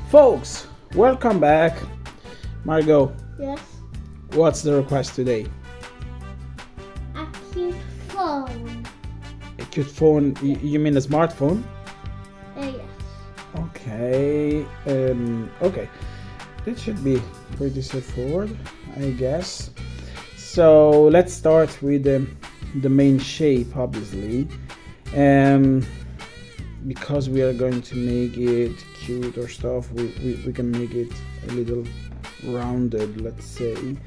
Folks, welcome back. Margot, Yes. what's the request today? A cute phone. A cute phone? You mean a smartphone? Yes. Okay. Okay. That should be pretty straightforward, I guess. So let's start with the main shape, obviously. Because we are going to make it cute or stuff, we can make it a little rounded, let's say.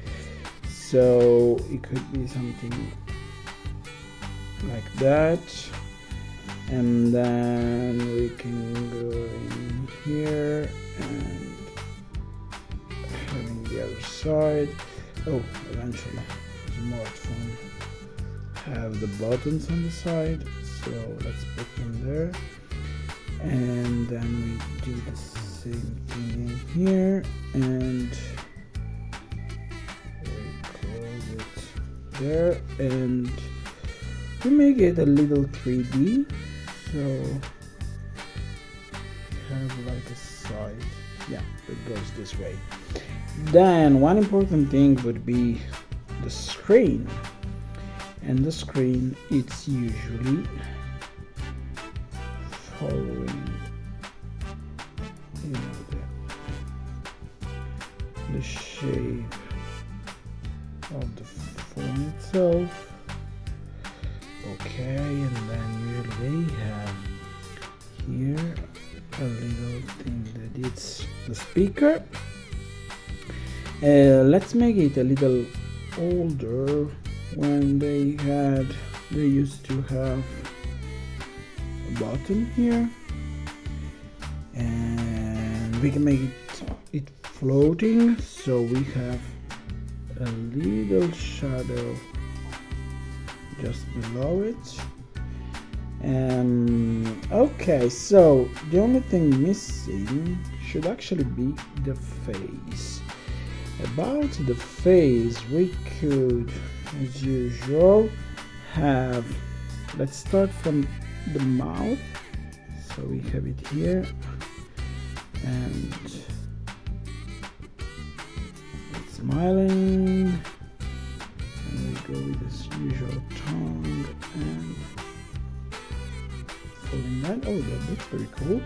So it could be something like that, and then we can go in here and having the other side. Oh, eventually smartphone have the buttons on the side, so let's put them there. And then we do the same thing in here, and we close it there, and we make it a little 3D, so have like a side, yeah, it goes this way. Then one important thing would be the screen, and the screen, it's usually following, the shape of the phone itself. Okay, and then usually they have here a little thing that it's the speaker. Let's make it a little older. When they used to have button here, and we can make it floating, so we have a little shadow just below it. Okay, so the only thing missing should actually be the face. About the face, we could, as usual, have, let's start from the mouth, so we have it here, and it's smiling, and we go with this usual tongue and folding that. Oh, that looks pretty cool.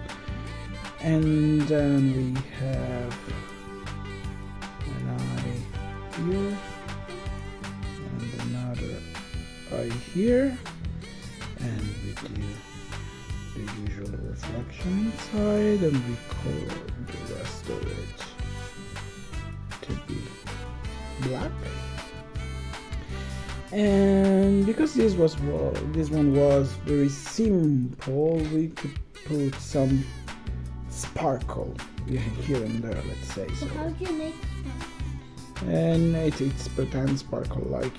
And then we have an eye here and another eye here, and we do the usual reflection inside, and we color the rest of it to be black. And because this one was very simple, we could put some sparkle here and there, let's say. So how do you make sparkles? And it's pretend sparkle, like,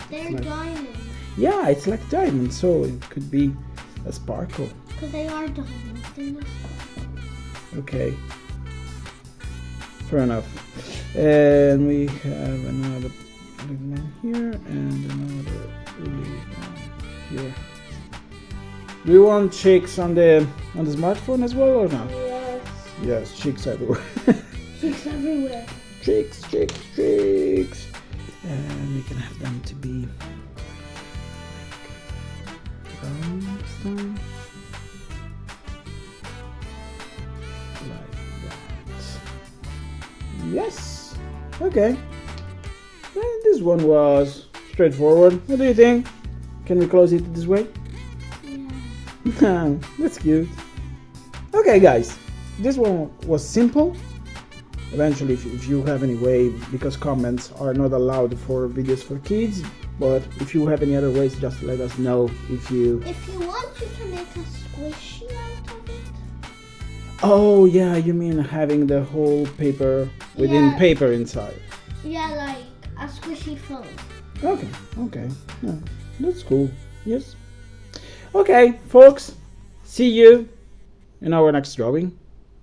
They're like, diamonds. yeah, it's like diamond, so it could be a sparkle. Because they are diamonds. They're not sparkles. Okay, fair enough. And we have another little one here and another little one here. Do you want cheeks on the smartphone as well, or not? Yes. Yes, cheeks everywhere. Cheeks everywhere. cheeks. And we can have them to be like brown stone. Like that. Yes. Okay. And this one was straightforward. What do you think? Can we close it this way? Yeah. That's cute. Okay, guys. This one was simple. Eventually, if you have any way, because comments are not allowed for videos for kids, but if you have any other ways, just let us know. If you want, you can make a squishy out of it. Oh yeah, you mean having the whole paper within Yeah. paper inside. Yeah, like a squishy phone. Okay, yeah, that's cool. Yes. Okay, folks, see you in our next drawing.